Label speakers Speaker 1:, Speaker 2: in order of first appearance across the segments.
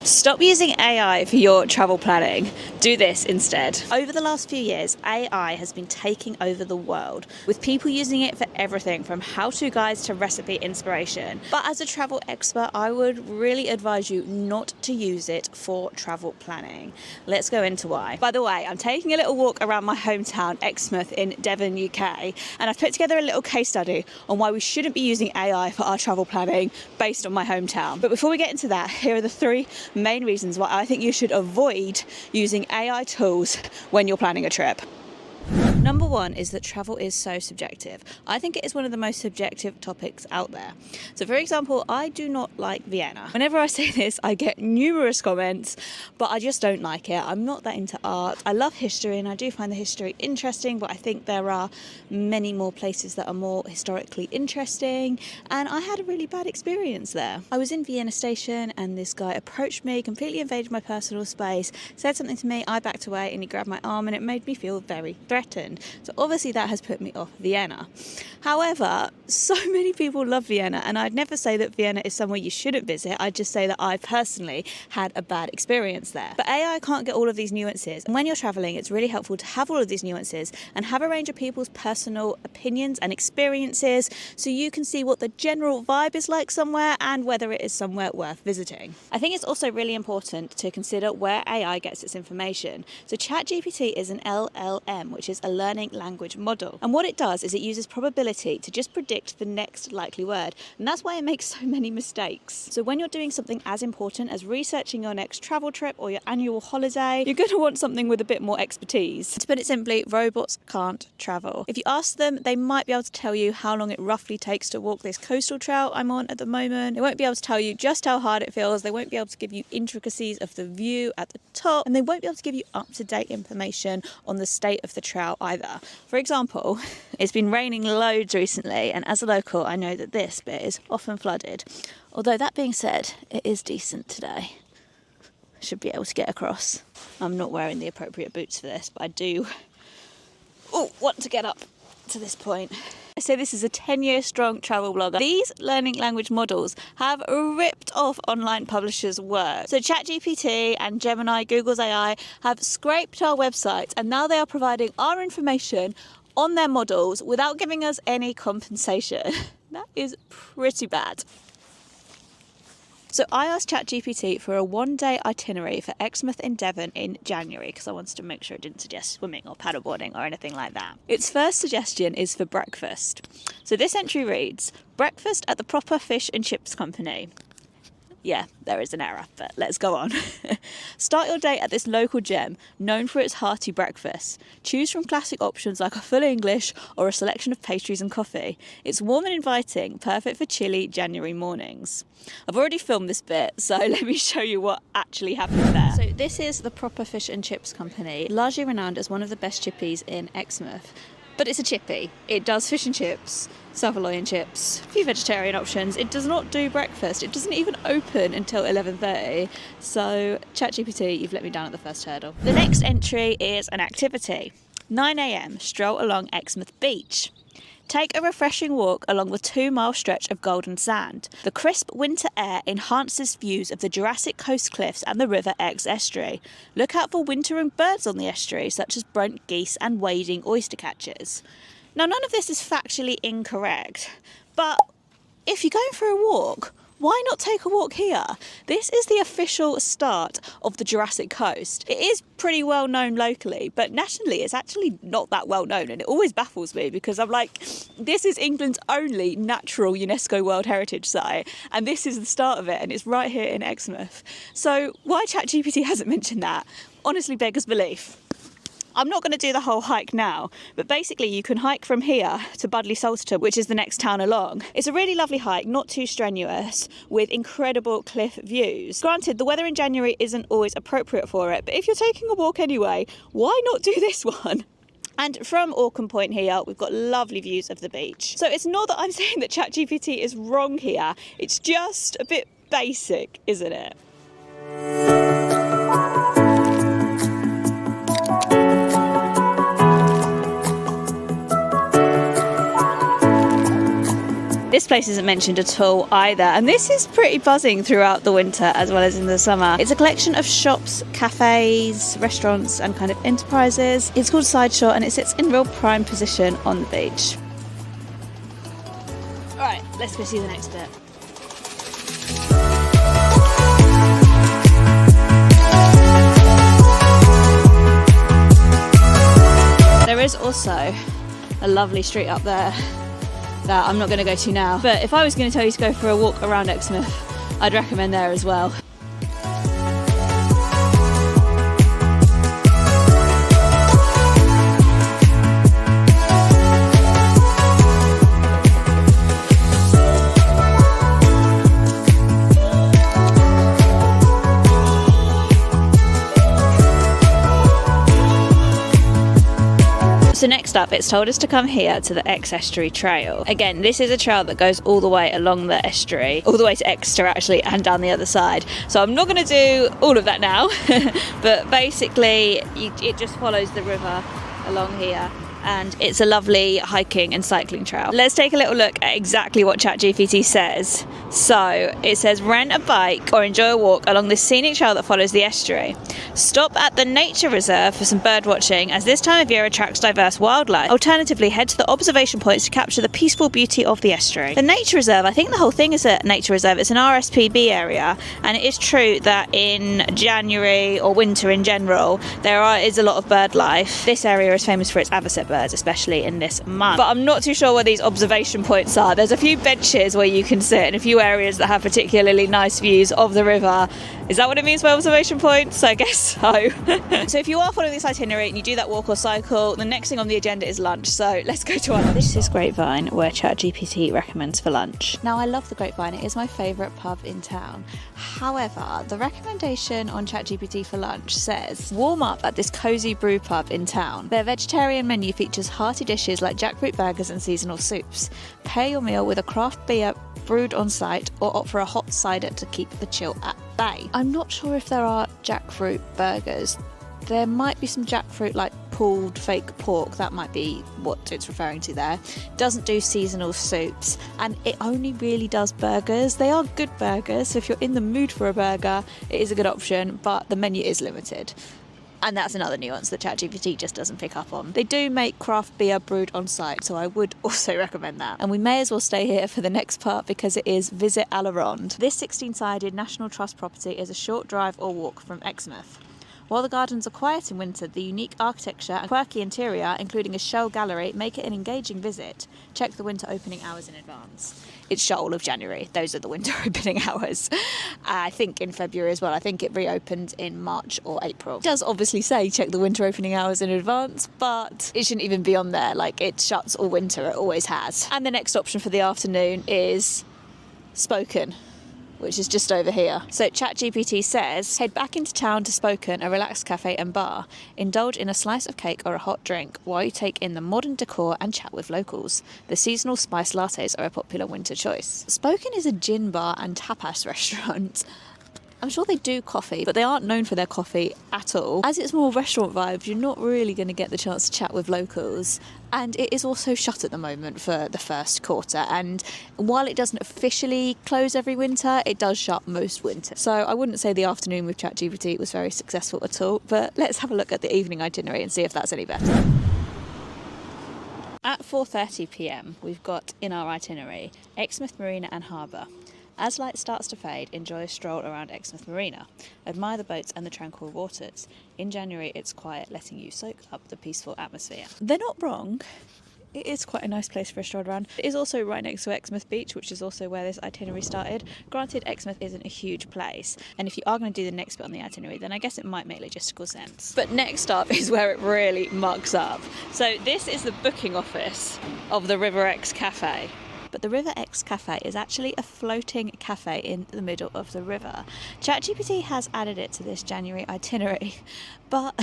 Speaker 1: Stop using AI for your travel planning. Do this instead. Over the last few years, AI has been taking over the world, with people using it for everything from how-to guides to recipe inspiration. But as a travel expert, I would really advise you not to use it for travel planning. Let's go into why. By the way, I'm taking a little walk around my hometown, Exmouth in Devon, UK, and I've put together a little case study on why we shouldn't be using AI for our travel planning based on my hometown. But before we get into that, here are the three main reasons why I think you should avoid using AI tools when you're planning a trip. Number one is that travel is so subjective. I think it is one of the most subjective topics out there. So for example, I do not like Vienna. Whenever I say this, I get numerous comments, but I just don't like it. I'm not that into art. I love history and I do find the history interesting, but I think there are many more places that are more historically interesting. And I had a really bad experience there. I was in Vienna station and this guy approached me, completely invaded my personal space, said something to me, I backed away and he grabbed my arm and it made me feel very threatened. So obviously that has put me off Vienna. However, so many people love Vienna and I'd never say that Vienna is somewhere you shouldn't visit. I'd just say that I personally had a bad experience there. But AI can't get all of these nuances. And when you're traveling, it's really helpful to have all of these nuances and have a range of people's personal opinions and experiences so you can see what the general vibe is like somewhere and whether it is somewhere worth visiting. I think it's also really important to consider where AI gets its information. So ChatGPT is an LLM, which is a learning language model. And what it does is it uses probability to just predict the next likely word. And that's why it makes so many mistakes. So when you're doing something as important as researching your next travel trip or your annual holiday, you're going to want something with a bit more expertise. To put it simply, robots can't travel. If you ask them, they might be able to tell you how long it roughly takes to walk this coastal trail I'm on at the moment. They won't be able to tell you just how hard it feels. They won't be able to give you intricacies of the view at the top. And they won't be able to give you up-to-date information on the state of the trail either. For example, it's been raining loads recently, and as a local, I know that this bit is often flooded. Although that being said, it is decent today. Should be able to get across. I'm not wearing the appropriate boots for this, but I do want to get up to this point. So this is a 10-year strong travel blogger. These learning language models have ripped off online publishers' work. So ChatGPT and Gemini, Google's AI, have scraped our websites and now they are providing our information on their models without giving us any compensation. That is pretty bad. So I asked ChatGPT for a one-day itinerary for Exmouth in Devon in January because I wanted to make sure it didn't suggest swimming or paddleboarding or anything like that. Its first suggestion is for breakfast. So this entry reads, breakfast at the Proper Fish and Chips Company. Yeah, there is an error, but let's go on. Start your day at this local gem, known for its hearty breakfast. Choose from classic options like a full English or a selection of pastries and coffee. It's warm and inviting, perfect for chilly January mornings. I've already filmed this bit, so let me show you what actually happened there. So this is the Proper Fish and Chips Company, largely renowned as one of the best chippies in Exmouth. But it's a chippy. It does fish and chips, Savoy and chips, a few vegetarian options. It does not do breakfast. It doesn't even open until 11:30. So ChatGPT, you've let me down at the first hurdle. The next entry is an activity. 9 a.m, stroll along Exmouth Beach. Take a refreshing walk along the 2-mile stretch of golden sand. The crisp winter air enhances views of the Jurassic Coast cliffs and the River Exe estuary. Look out for wintering birds on the estuary, such as brent geese and wading oyster catchers. Now, none of this is factually incorrect, but if you're going for a walk, why not take a walk here? This is the official start of the Jurassic Coast. It is pretty well known locally, but nationally it's actually not that well known, and it always baffles me because I'm like, this is England's only natural UNESCO World Heritage Site, and this is the start of it, and it's right here in Exmouth. So why ChatGPT hasn't mentioned that honestly beggars belief. I'm not going to do the whole hike now, but basically you can hike from here to Budleigh Salterton, which is the next town along. It's a really lovely hike, not too strenuous, with incredible cliff views. Granted, the weather in January isn't always appropriate for it, but if you're taking a walk anyway, why not do this one? And from Orcombe Point here, we've got lovely views of the beach. So it's not that I'm saying that ChatGPT is wrong here, it's just a bit basic, isn't it? This This place isn't mentioned at all either, and this is pretty buzzing throughout the winter as well as in the summer. It's a collection of shops, cafes, restaurants and kind of enterprises. It's called Sideshore and it sits in real prime position on the beach. Alright, let's go see the next bit. There is also a lovely street up there that I'm not going to go to now, but if I was going to tell you to go for a walk around Exmouth, I'd recommend there as well. So next up, it's told us to come here to the Ex Estuary Trail. Again, this is a trail that goes all the way along the estuary, all the way to Exeter actually, and down the other side. So I'm not going to do all of that now, but basically it just follows the river along here. And it's a lovely hiking and cycling trail. Let's take a little look at exactly what ChatGPT says. So it says, rent a bike or enjoy a walk along this scenic trail that follows the estuary. Stop at the nature reserve for some bird watching, as this time of year attracts diverse wildlife. Alternatively, head to the observation points to capture the peaceful beauty of the estuary. The nature reserve, I think the whole thing is a nature reserve. It's an RSPB area, and it is true that in January or winter in general, there is a lot of bird life. This area is famous for its avocet birds, especially in this month. But I'm not too sure where these observation points are. There's a few benches where you can sit and a few areas that have particularly nice views of the river. Is that what it means by observation points? I guess so. So if you are following this itinerary and you do that walk or cycle, the next thing on the agenda is lunch. So let's go to our lunch. This is Grapevine, where ChatGPT recommends for lunch. Now, I love the Grapevine. It is my favourite pub in town. However, the recommendation on ChatGPT for lunch says, warm up at this cosy brew pub in town. Their vegetarian menu features hearty dishes like jackfruit burgers and seasonal soups. Pair your meal with a craft beer brewed on site, or opt for a hot cider to keep the chill at bay. I'm not sure if there are jackfruit burgers. There might be some jackfruit, like pulled fake pork. That might be what it's referring to there. Doesn't do seasonal soups, and it only really does burgers. They are good burgers, so if you're in the mood for a burger, it is a good option, but the menu is limited. And that's another nuance that ChatGPT just doesn't pick up on. They do make craft beer brewed on site, so I would also recommend that. And we may as well stay here for the next part because it is Visit à la Ronde. This 16-sided National Trust property is a short drive or walk from Exmouth. While the gardens are quiet in winter, the unique architecture and quirky interior, including a shell gallery, make it an engaging visit. Check the winter opening hours in advance. It's shoal of January. Those are the winter opening hours. I think in February as well. I think it reopened in March or April. It does obviously say check the winter opening hours in advance, but it shouldn't even be on there. Like, it shuts all winter. It always has. And the next option for the afternoon is Spoken, which is just over here. So ChatGPT says, head back into town to Spoken, a relaxed cafe and bar. Indulge in a slice of cake or a hot drink while you take in the modern decor and chat with locals. The seasonal spice lattes are a popular winter choice. Spoken is a gin bar and tapas restaurant. I'm sure they do coffee, but they aren't known for their coffee at all. As it's more restaurant vibes, you're not really going to get the chance to chat with locals. And it is also shut at the moment for the first quarter. And while it doesn't officially close every winter, it does shut most winter. So I wouldn't say the afternoon with ChatGPT was very successful at all. But let's have a look at the evening itinerary and see if that's any better. At 4:30 p.m, we've got in our itinerary Exmouth Marina and Harbour. As light starts to fade, enjoy a stroll around Exmouth Marina. Admire the boats and the tranquil waters. In January, it's quiet, letting you soak up the peaceful atmosphere. They're not wrong. It is quite a nice place for a stroll around. It is also right next to Exmouth Beach, which is also where this itinerary started. Granted, Exmouth isn't a huge place, and if you are going to do the next bit on the itinerary, then I guess it might make logistical sense. But next up is where it really mucks up. So this is the booking office of the River Ex Cafe. But the River Ex Cafe is actually a floating cafe in the middle of the river. ChatGPT has added it to this January itinerary, but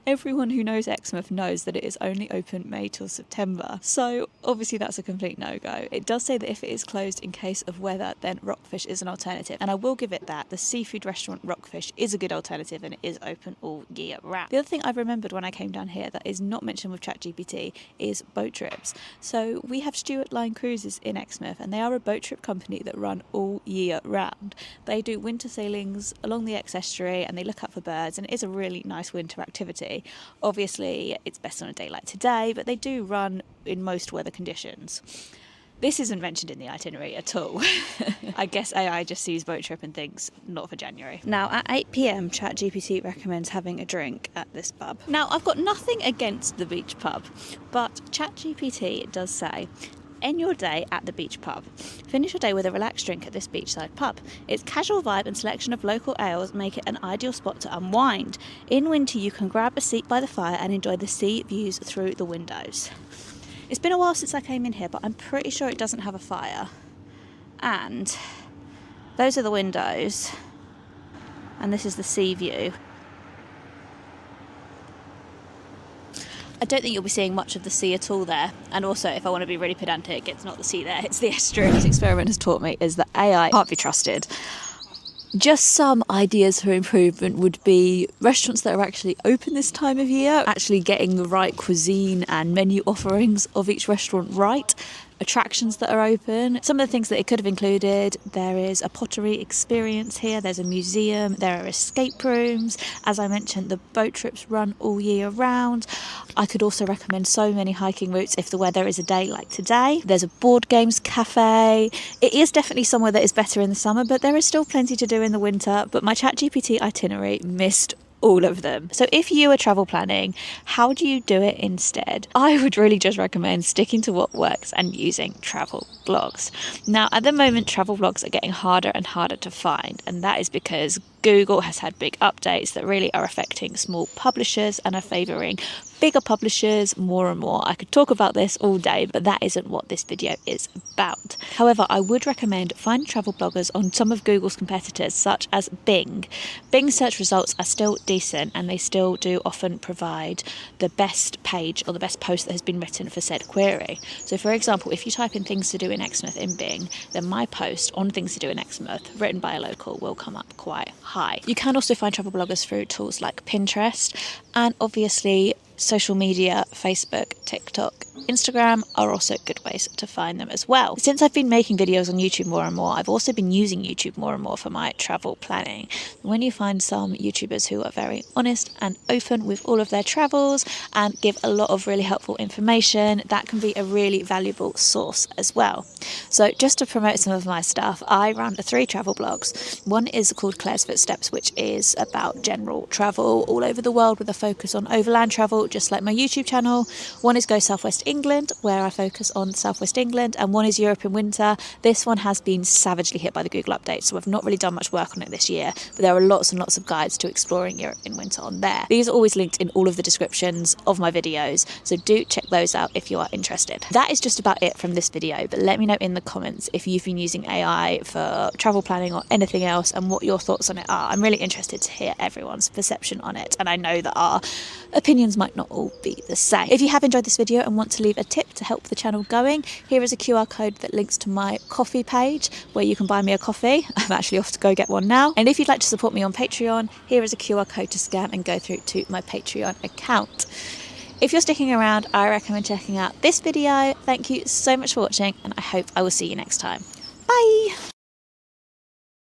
Speaker 1: Everyone who knows Exmouth knows that it is only open May till September, so obviously that's a complete no-go. It does say that if it is closed in case of weather, then Rockfish is an alternative, and I will give it that. The seafood restaurant Rockfish is a good alternative and it is open all year round. The other thing I've remembered when I came down here that is not mentioned with ChatGPT is boat trips. So we have Stuart Line Cruises in Exmouth, and they are a boat trip company that run all year round. They do winter sailings along the estuary and they look out for birds, and it is a really nice winter activity. Obviously it's best on a day like today, but they do run in most weather conditions. This isn't mentioned in the itinerary at all. I guess AI just sees boat trip and thinks not for January. Now at 8 p.m, ChatGPT recommends having a drink at this pub. Now I've got nothing against the beach pub, but ChatGPT does say, end your day at the beach pub. Finish your day with a relaxed drink at this beachside pub. Its casual vibe and selection of local ales make it an ideal spot to unwind. In winter you can grab a seat by the fire and enjoy the sea views through the windows. It's been a while since I came in here, but I'm pretty sure it doesn't have a fire. And those are the windows. And this is the sea view. I don't think you'll be seeing much of the sea at all there. And also, if I want to be really pedantic, it's not the sea there, it's the estuary. What this experiment has taught me is that AI can't be trusted. Just some ideas for improvement would be restaurants that are actually open this time of year, actually getting the right cuisine and menu offerings of each restaurant right, attractions that are open. Some of the things that it could have included: there is a pottery experience here, there's a museum, there are escape rooms. As I mentioned, the boat trips run all year round. I could also recommend so many hiking routes if the weather is a day like today. There's a board games cafe. It is definitely somewhere that is better in the summer, but there is still plenty to do in the winter. But my ChatGPT itinerary missed all of them. So if you are travel planning, how do you do it instead? I would really just recommend sticking to what works and using travel blogs. Now, at the moment, travel blogs are getting harder and harder to find, and that is because Google has had big updates that really are affecting small publishers and are favouring bigger publishers more and more. I could talk about this all day, but that isn't what this video is about. However, I would recommend finding travel bloggers on some of Google's competitors, such as Bing. Bing search results are still decent, and they still do often provide the best page or the best post that has been written for said query. So for example, if you type in things to do in Exmouth in Bing, then my post on things to do in Exmouth written by a local will come up quite high. You can also find travel bloggers through tools like Pinterest, and obviously social media, Facebook, TikTok, Instagram are also good ways to find them as well. Since I've been making videos on YouTube more and more, I've also been using YouTube more and more for my travel planning. When you find some YouTubers who are very honest and open with all of their travels and give a lot of really helpful information, that can be a really valuable source as well. So just to promote some of my stuff, I run 3 travel blogs. One is called Claire's Footsteps, which is about general travel all over the world with a focus on overland travel, just like my YouTube channel. One is Go Southwest England, where I focus on Southwest England, and one is Europe in Winter. This one has been savagely hit by the Google update, so I've not really done much work on it this year, but there are lots and lots of guides to exploring Europe in winter on there. These are always linked in all of the descriptions of my videos, so do check those out if you are interested. That is just about it from this video, but let me know in the comments if you've been using AI for travel planning or anything else and what your thoughts on it are. I'm really interested to hear everyone's perception on it, and I know that our opinions might not all be the same. If you have enjoyed this video and want to leave a tip to help the channel going, here is a QR code that links to my coffee page where you can buy me a coffee. I'm actually off to go get one now. And if you'd like to support me on Patreon, here is a QR code to scan and go through to my Patreon account. If you're sticking around, I recommend checking out this video. Thank you so much for watching, and I hope I will see you next time. Bye!